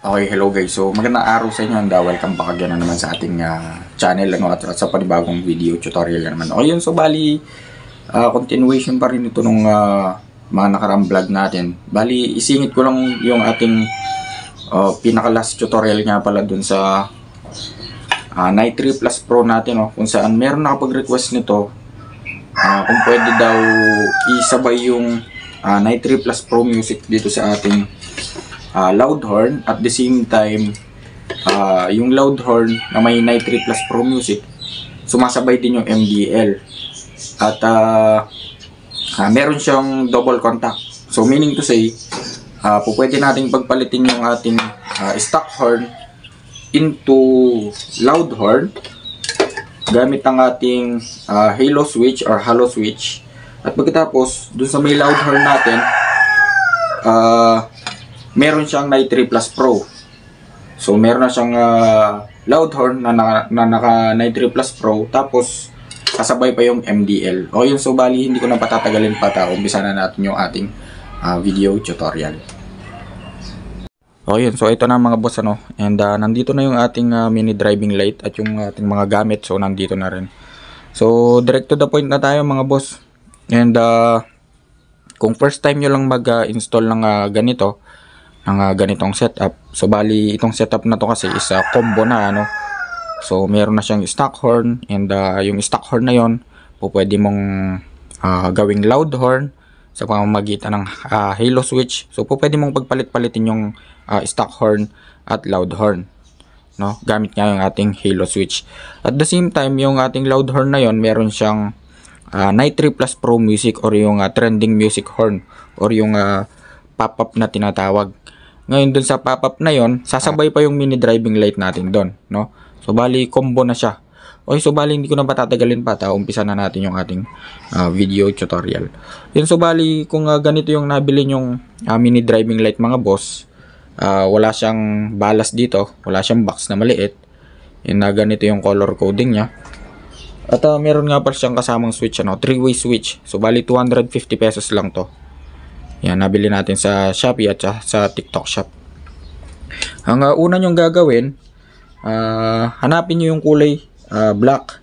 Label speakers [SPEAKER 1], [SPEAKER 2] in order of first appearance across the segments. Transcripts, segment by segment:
[SPEAKER 1] Okay, hello guys. So, magandang araw sa inyo and welcome back again na naman sa ating channel at sa panibagong video tutorial na naman. Okay, yun. So, bali, continuation pa rin ito nung mga nakarang vlog natin. Bali, isingit ko lang yung ating pinaka-last tutorial nga pala dun sa Night 3 Plus Pro natin, kung saan meron nakapag-request nito kung pwede daw isabay yung Night 3 Plus Pro Music dito sa ating loud horn, at the same time yung loud horn na may Night 3 Plus Pro Music sumasabay din yung MDL, at meron siyang double contact. So meaning to say, pwede nating pagpalitin yung ating stock horn into loud horn gamit ang ating halo switch or halo switch, at pagkatapos dun sa may loud horn natin meron siyang Night 3 Plus Pro. So meron na siyang loud horn na naka Night 3 Plus Pro, tapos kasabay pa yung MDL. O yun, so bali hindi ko na patatagalin pa, umpisa na natin yung ating video tutorial. O yun, so ito na mga boss, and nandito na yung ating mini driving light at yung ating mga gamit, so nandito na rin. So direct to the point na tayo mga boss. And kung first time nyo lang mag-install ng ganito, ng ganitong setup, so bali itong setup na to kasi is combo na, so meron na siyang stock horn, and yung stock horn na yon pwede mong gawing loud horn sa pamamagitan ng halo switch. So pwede mong pagpalit-palitin yung stock horn at loud horn, gamit nga yung ating halo switch. At the same time, yung ating loud horn na yon meron siyang Night 3 Plus Pro Music, or yung trending music horn, or yung pop-up na tinatawag. Ngayon dun sa pop-up na yon, sasabay pa yung mini driving light natin doon, So bali combo na siya. Okay, so bali hindi ko na patatagalin pa, umpisa na natin yung ating video tutorial. Yun, so bali kung ganito yung nabili yung mini driving light mga boss, wala siyang balas dito, wala siyang box na maliit. Yun, ganito yung color coding niya. At meron nga pa siyang kasamang switch, 3-way switch. So bali 250 pesos lang to. Yan, nabili natin sa Shopee at sa TikTok Shop. Ang una nyong gagawin, hanapin nyo yung kulay black.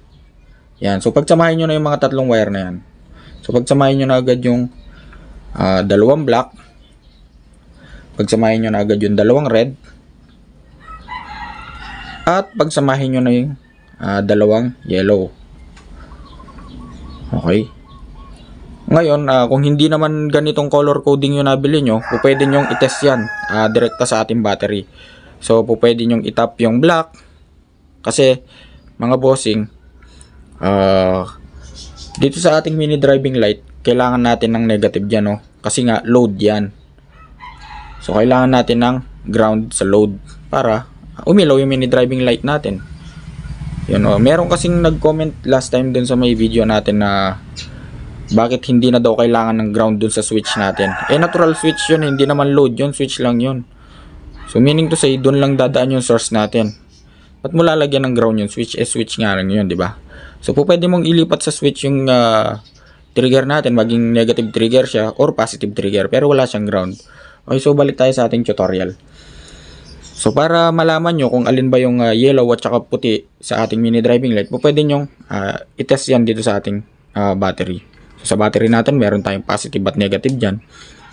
[SPEAKER 1] Yan, so pagsamahin nyo na yung mga tatlong wire na yan. So pagsamahin nyo na agad yung dalawang black, pagsamahin nyo na agad yung dalawang red, at pagsamahin nyo na yung dalawang yellow. Okay. Ngayon, kung hindi naman ganitong color coding yung nabili nyo, pwede nyong itest yan direkta sa ating battery. So pwede nyong itap yung black, kasi mga bossing, dito sa ating mini driving light kailangan natin ng negative dyan, kasi nga load yan. So kailangan natin ng ground sa load para umilaw yung mini driving light natin. Yun, meron kasing nag-comment last time dun sa may video natin na bakit hindi na daw kailangan ng ground dun sa switch natin. Natural switch yun, hindi naman load yun, switch lang yun. So meaning to say, dun lang dadaan yung source natin. Ba't mo lalagyan ng ground yung switch? Switch nga lang yun, di ba? So pwede mong ilipat sa switch yung trigger natin, maging negative trigger siya or positive trigger, pero wala siyang ground. Okay, so balik tayo sa ating tutorial. So para malaman nyo kung alin ba yung yellow at saka puti sa ating mini driving light, pwede nyo itest yan dito sa ating battery. So sa battery natin, meron tayong positive at negative dyan.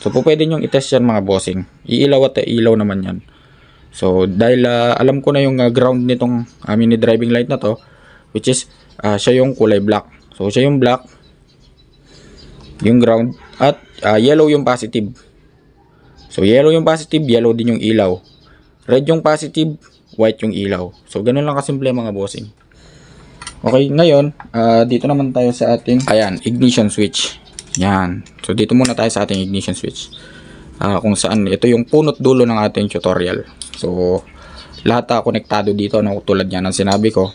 [SPEAKER 1] So pwede nyo itest yan mga bossing. Iilaw at ilaw naman yan. So dahil alam ko na yung ground nitong mini driving light na to, which is siya yung kulay black. So siya yung black, yung ground, at yellow yung positive. So yellow yung positive, yellow din yung ilaw. Red yung positive, white yung ilaw. So ganun lang kasimple mga bossing. Okay, ngayon dito naman tayo sa ating ignition switch. Yan. So dito muna tayo sa ating ignition switch. Kung saan ito yung punot dulo ng ating tutorial. So lahat konektado dito, tulad yan ang sinabi ko.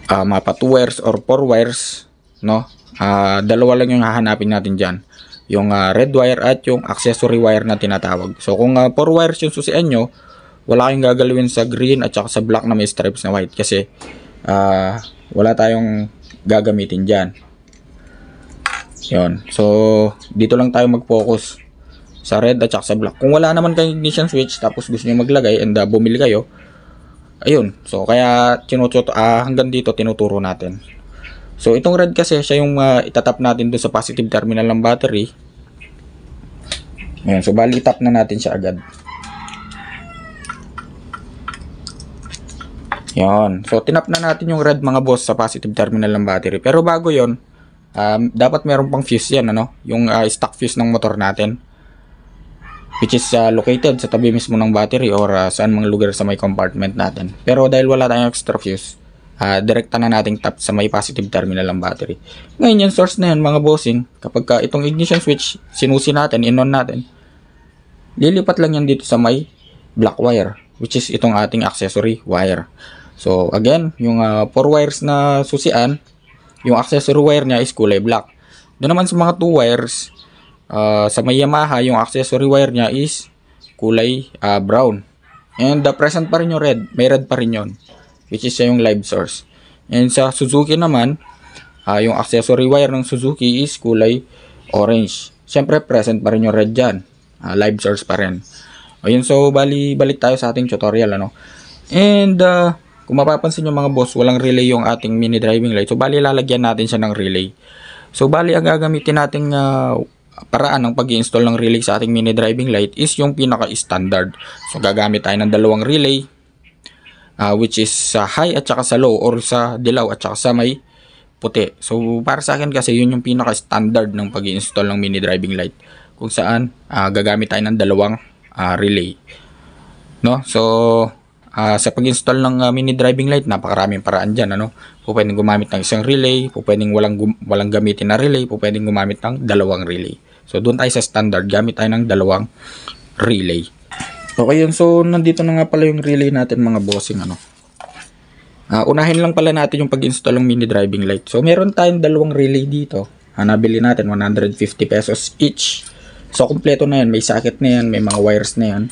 [SPEAKER 1] Mapa 2 wires or 4 wires, dalawa lang yung hahanapin natin diyan. Yung red wire at yung accessory wire na tinatawag. So kung 4 wires yung susian nyo, wala kayong gagalawin sa green at saka sa black na may stripes na white, kasi wala tayong gagamitin dyan. Yun. So dito lang tayo mag-focus sa red at saka sa black. Kung wala naman kayong ignition switch tapos gusto niyo maglagay and bumili kayo, ayun. So kaya hanggang dito tinuturo natin. So itong red kasi siya yung itatap natin dun sa positive terminal ng battery. Ayun, so bali tap na natin siya agad. Yan. So tinap na natin yung red mga boss sa positive terminal ng battery. Pero bago 'yon, dapat meron pang fuse yan, ano? Yung stock fuse ng motor natin, which is located sa tabi mismo ng battery or saan mga lugar sa may compartment natin. Pero dahil wala tayong extra fuse, direkta na nating tap sa may positive terminal ng battery. Ngayon yung source na yan mga bossing, kapag itong ignition switch sinusi natin, in-on natin, lilipat lang yan dito sa may black wire, which is itong ating accessory wire. So again, yung 4 wires na susian, yung accessory wire niya is kulay black. Doon naman sa mga 2 wires, sa may Yamaha, yung accessory wire niya is kulay brown. And present pa rin yung red. May red pa rin yun, which is yung live source. And sa Suzuki naman, yung accessory wire ng Suzuki is kulay orange. Siyempre, present pa rin yung red dyan. Live source pa rin. Ayun, so balik tayo sa ating tutorial, ano. And kung mapapansin nyo mga boss, walang relay yung ating mini driving light. So bali lalagyan natin siya ng relay. So bali ang gagamitin nating paraan ng pag-i-install ng relay sa ating mini driving light is yung pinaka-standard. So gagamit tayo ng dalawang relay, which is sa high at saka sa low, or sa dilaw at saka sa may puti. So para sa akin kasi yun yung pinaka-standard ng pag-i-install ng mini driving light, kung saan gagamit tayo ng dalawang relay, no? So sa pag-install ng mini driving light, napakaraming paraan dyan, ano? Pwedeng gumamit ng isang relay, pwedeng walang gamitin na relay, pwedeng gumamit ng dalawang relay. So doon tayo sa standard, gamit tayo ng dalawang relay. Okay yun, so nandito na nga pala yung relay natin mga bossing, ano. Unahin lang pala natin yung pag-install ng mini driving light. So meron tayong dalawang relay dito. Nabili natin 150 pesos each. So kumpleto na yan, may socket na yan, may mga wires na yan.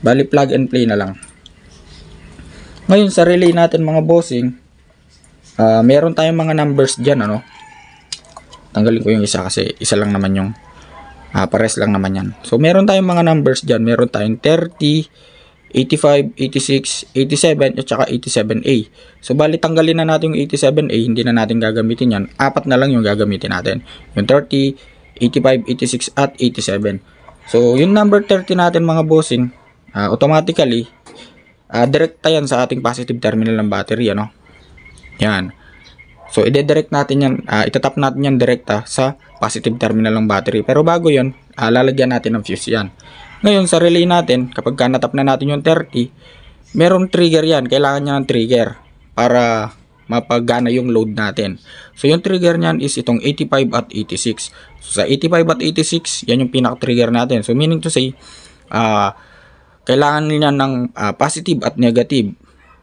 [SPEAKER 1] Bali plug and play na lang. Ngayon sa relay natin mga bossing, meron tayong mga numbers dyan, ano. Tanggalin ko yung isa kasi isa lang naman yung pares lang naman yan. So meron tayong mga numbers dyan. Meron tayong 30, 85, 86, 87 at saka 87A. So bali tanggalin na natin yung 87A, hindi na natin gagamitin yan. 4 na lang yung gagamitin natin, yung 30, 85, 86 at 87. So yung number 30 natin mga bossing, automatically direkta yan sa ating positive terminal ng battery, ano. Yan. So ide-direct natin yan, itatap natin yan direkta sa positive terminal ng battery. Pero bago yun, lalagyan natin ng fuse yan. Ngayon sa relay natin, kapag natap na natin yung 30, meron trigger yan. Kailangan niya ng trigger para mapagana yung load natin. So yung trigger niyan is itong 85 at 86. So sa 85 at 86, yan yung pinaka-trigger natin. So meaning to say, kailangan niya ng positive at negative.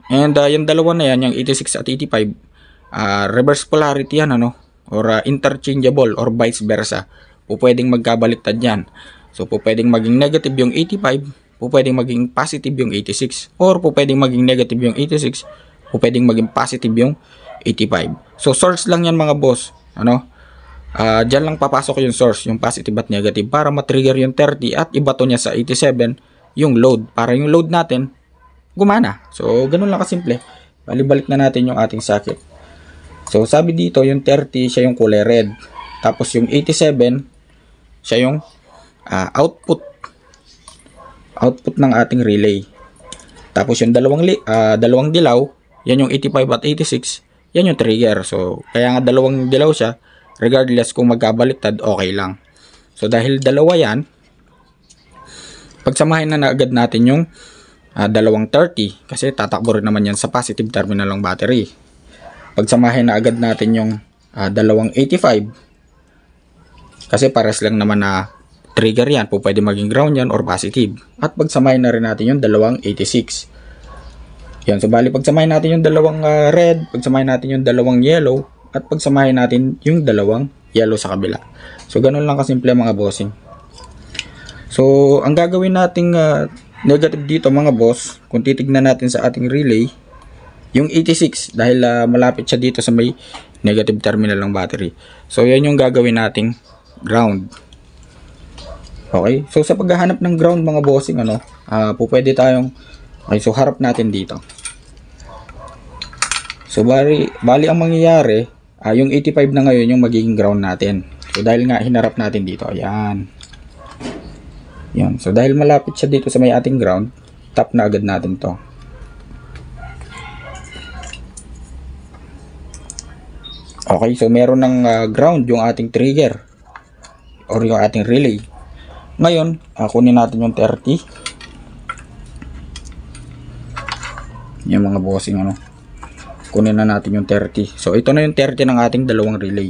[SPEAKER 1] And yung dalawa na yan, yung 86 at 85, reverse polarity yan, ano, or interchangeable or vice versa. Pwedeng magkabaliktad yan. So pwedeng maging negative yung 85, pwedeng maging positive yung 86, or pwedeng maging negative yung 86, pwedeng maging positive yung 85. So source lang yan mga boss, ano. Diyan lang papasok yung source, yung positive at negative, para matrigger yung 30 at ibato niya sa 87 yung load, para yung load natin gumana. So ganun lang kasimple. Balik na natin yung ating socket. So sabi dito yung 30 siya yung kulay red, tapos yung 87 siya yung output ng ating relay. Tapos yung dalawang dilaw, yan yung 85 at 86, yan yung trigger. So kaya nga dalawang dilaw siya, regardless kung magkabaliktad, okay lang. So dahil dalawa yan, pagsamahin na agad natin yung dalawang 30, kasi tatakbo rin naman yan sa positive terminal ng battery. Pagsamahin na agad natin yung dalawang 85, kasi pares lang naman na trigger yan, pwede maging ground yan or positive. At pagsamahin na rin natin yung dalawang 86. Yan, so bali pagsamahin natin yung dalawang red, pagsamahin natin yung dalawang yellow, at pagsamahin natin yung dalawang yellow sa kabila. So ganun lang kasimple mga bossing. So ang gagawin nating negative dito mga boss, kung titignan natin sa ating relay, yung 86, dahil malapit siya dito sa may negative terminal ng battery. So yan yung gagawin nating ground. Okay, so sa paghahanap ng ground mga bossing, pwede tayong, okay, so harap natin dito. So bali ang mangyayari, yung 85 na ngayon yung magiging ground natin. So dahil nga hinarap natin dito, ayan. Yan, so dahil malapit siya dito sa may ating ground, tap na agad natin to. Okay, so meron ng ground yung ating trigger or yung ating relay. Ngayon, kunin natin yung 30. Yung mga bossing, kunin na natin yung 30. So ito na yung 30 ng ating dalawang relay.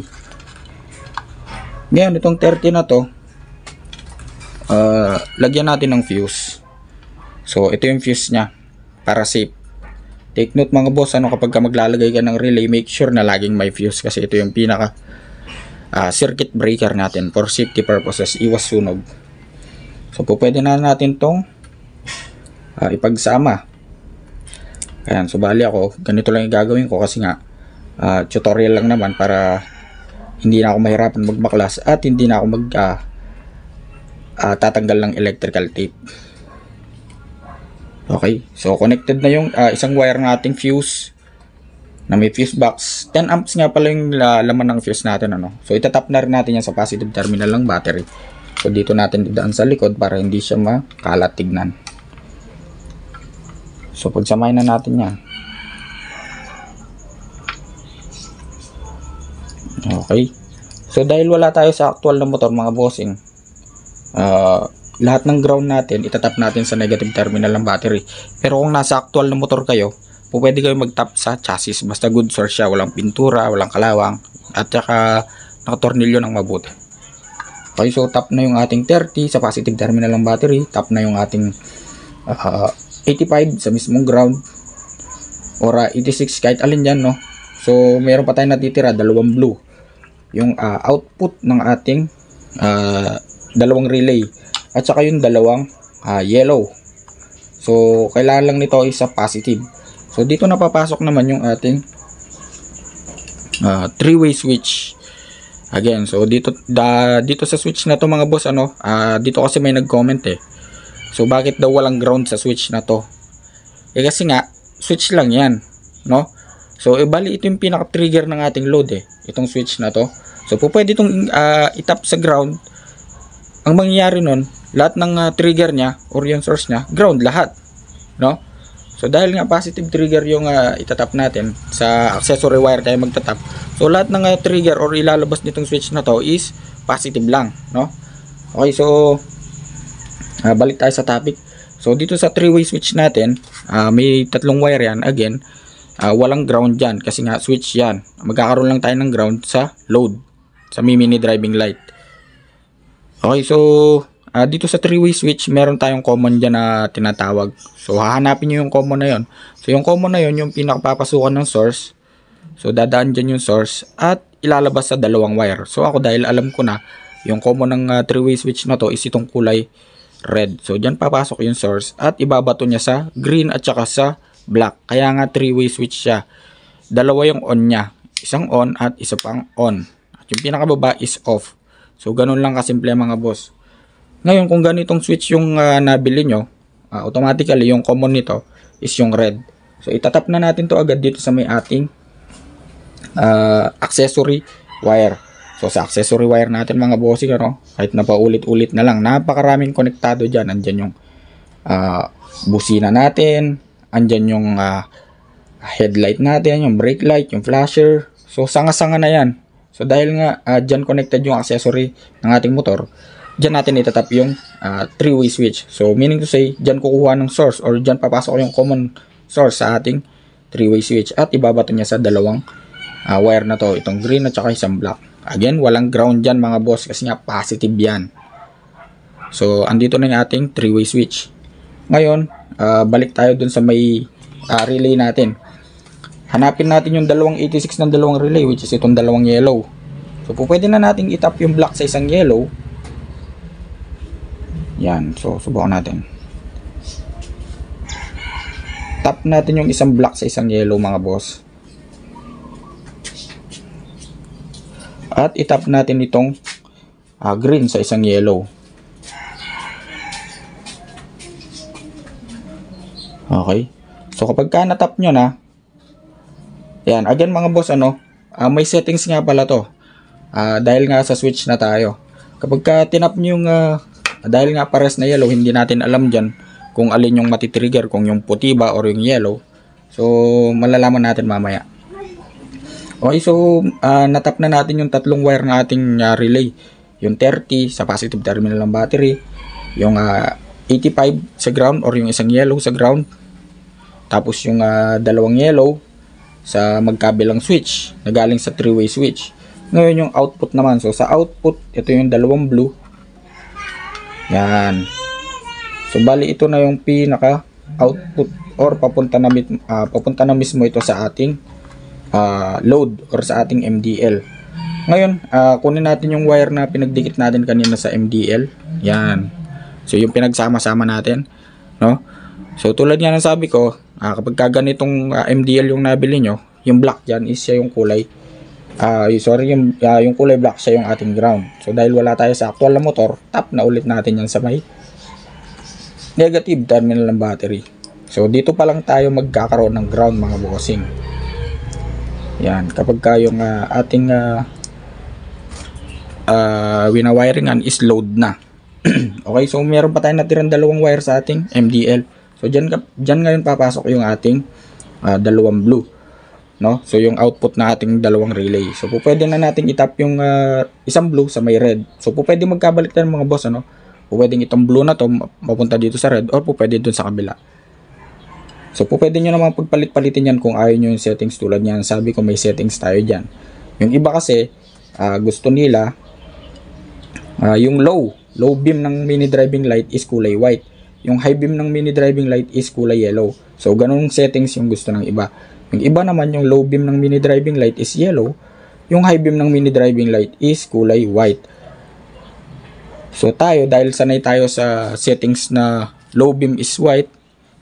[SPEAKER 1] Ngayon, itong 30 na to, lagyan natin ng fuse. So ito yung fuse nya para safe. Take note mga boss, kapag maglalagay ka ng relay, make sure na laging may fuse kasi ito yung pinaka circuit breaker natin for safety purposes, iwas sunog. So pwede na natin tong ipagsama. Ayan, so bali ako, ganito lang yung gagawin ko kasi nga tutorial lang naman para hindi na ako mahirapan magbaklas at hindi na ako tatanggal ng electrical tape. Okay, so connected na yung isang wire nating fuse na may fuse box. 10 amps nga pala yung laman ng fuse natin, So itatap na rin natin yan sa positive terminal ng battery. So dito natin didaan sa likod para hindi siya makalat tignan. So pagsamahin na natin yan. Okay. So dahil wala tayo sa actual na motor mga bossing, lahat ng ground natin itatap natin sa negative terminal ng battery. Pero kung nasa actual na motor kayo, pwede kayo mag-tap sa chassis. Basta good source siya, walang pintura, walang kalawang, at saka nakatornilyo ng mabuti. Okay, so tap na yung ating 30 sa positive terminal ng battery, tap na yung ating 85 sa mismong ground, or 86, kahit alin dyan, So meron pa tayong natitira, dalawang blue, yung output ng ating dalawang relay, at saka yung dalawang yellow. So kailangan lang nito is sa positive. So dito na papasok naman yung ating three-way switch. Again, so dito sa switch na to mga boss, dito kasi may nag-comment So bakit daw walang ground sa switch na to? Kasi nga switch lang 'yan, So bali ito yung pinaka-trigger ng ating load itong switch na to. So pwede itong itap sa ground. Ang mangyayari nun, lahat ng trigger niya or yung source niya, ground lahat, So dahil nga positive trigger yung itatap natin, sa accessory wire tayo magtatap. So lahat ng trigger or ilalabas nitong switch na to is positive lang, Okay, so balik tayo sa topic. So dito sa three-way switch natin, may tatlong wire yan. Again, walang ground dyan kasi nga switch yan. Magkakaroon lang tayo ng ground sa load, sa mini driving light. Okay, so dito sa three-way switch, meron tayong common dyan na tinatawag. So hahanapin nyo yung common na yon. So yung common na yon, yung pinakapapasukan ng source. So dadaan dyan yung source at ilalabas sa dalawang wire. So ako, dahil alam ko na yung common ng three-way switch na to is itong kulay red. So dyan papasok yung source at ibabato niya sa green at saka sa black. Kaya nga three-way switch siya. Dalawa yung on niya. Isang on at isa pang on. At yung pinakababa is off. So ganun lang kasimple mga boss. Ngayon kung ganitong switch yung nabili nyo, automatically yung common nito is yung red. So itatap na natin to agad dito sa may ating accessory wire. So sa accessory wire natin mga bossing, kahit na paulit-ulit na lang, napakaraming konektado dyan. Andyan yung busina natin, andyan yung headlight natin, yung brake light, yung flasher. So sanga-sanga na yan. So dahil nga dyan connected yung accessory ng ating motor, dyan natin itatap yung three-way switch. So meaning to say, dyan kukuha ng source or dyan papasok yung common source sa ating three-way switch at ibabato niya sa dalawang wire na to, itong green at saka isang black. Again, walang ground dyan mga boss kasi nga positive yan. So andito na yung ating three-way switch. Ngayon, balik tayo dun sa may relay natin. Hanapin natin yung dalawang 86 ng dalawang relay, which is itong dalawang yellow. So pwede na nating itap yung black sa isang yellow. Yan, so subukan natin. Tap natin yung isang black sa isang yellow mga boss. At itap natin itong green sa isang yellow. Okay. So kapag ka natap nyo na, yan, again mga boss, may settings nga pala to. Dahil nga sa switch na tayo. Kapag ka tinap nyo yung, dahil nga pares na yellow, hindi natin alam dyan kung alin yung matitrigger, kung yung puti ba or yung yellow. So, malalaman natin mamaya. Okay, so, natap na natin yung tatlong wire ng ating relay. Yung 30 sa positive terminal ng battery, yung 85 sa ground or yung isang yellow sa ground. Tapos yung dalawang yellow sa magkabilang switch na galing sa 3-way switch. Ngayon yung output naman. So sa output, ito yung dalawang blue. Yan. So bali ito na yung pinaka output or papunta na mismo ito sa ating load or sa ating MDL. Ngayon, kunin natin yung wire na pinagdikit natin kanina sa MDL. Yan. So yung pinagsama-sama natin, no? So tulad nga ng sabi ko, kapag ganitong MDL yung nabili nyo, yung black dyan is siya yung kulay. Yung kulay black siya yung ating ground. So dahil wala tayo sa actual na motor, tap na ulit natin yan sa may negative terminal ng battery. So dito pa lang tayo magkakaroon ng ground mga bossing. Yan, kapag yung ating winawiringan is load na. Okay, so meron pa tayong natirang dalawang wire sa ating MDL. So dyan ngayon papasok yung ating dalawang blue, no? So yung output na ating dalawang relay. So pwede na natin itap yung isang blue sa may red. So pwede magkabalik na mga boss, pwedeng itong blue na to mapunta dito sa red or pwede dun sa kabila. So pwede nyo naman pagpalit-palitin yan kung ayaw nyo yung settings tulad yan. Sabi ko may settings tayo dyan. Yung iba kasi gusto nila yung low beam ng mini driving light is kulay white. Yung high beam ng mini driving light is kulay yellow. So, ganung settings yung gusto ng iba. Yung iba naman, yung low beam ng mini driving light is yellow. Yung high beam ng mini driving light is kulay white. So, tayo, dahil sanay tayo sa settings na low beam is white,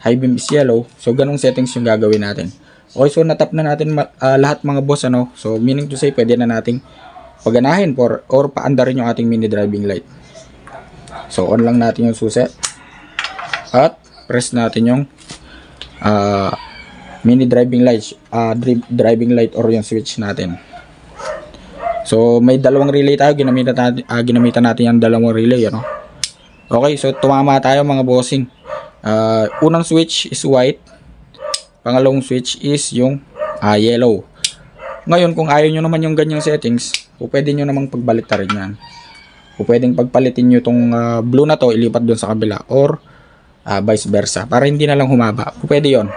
[SPEAKER 1] high beam is yellow. So, ganung settings yung gagawin natin. Okay, so natap na natin lahat mga boss, So, meaning to say, pwede na nating paganahin or paandarin yung ating mini driving light. So, on lang natin yung susi. At press natin yung mini driving light or yung switch natin. So may dalawang relay tayo, ginamitan natin yung dalawang relay, Okay, so tumama tayo mga bossing. Unang switch is white, pangalawang switch is yung yellow. Ngayon kung ayaw nyo naman yung ganyang settings, pwede nyo namang pagbalik ta rin yan. Pwedeng pagpalitin nyo tong blue na to, ilipat dun sa kabila or vice versa para hindi na lang humaba. Pwede yon.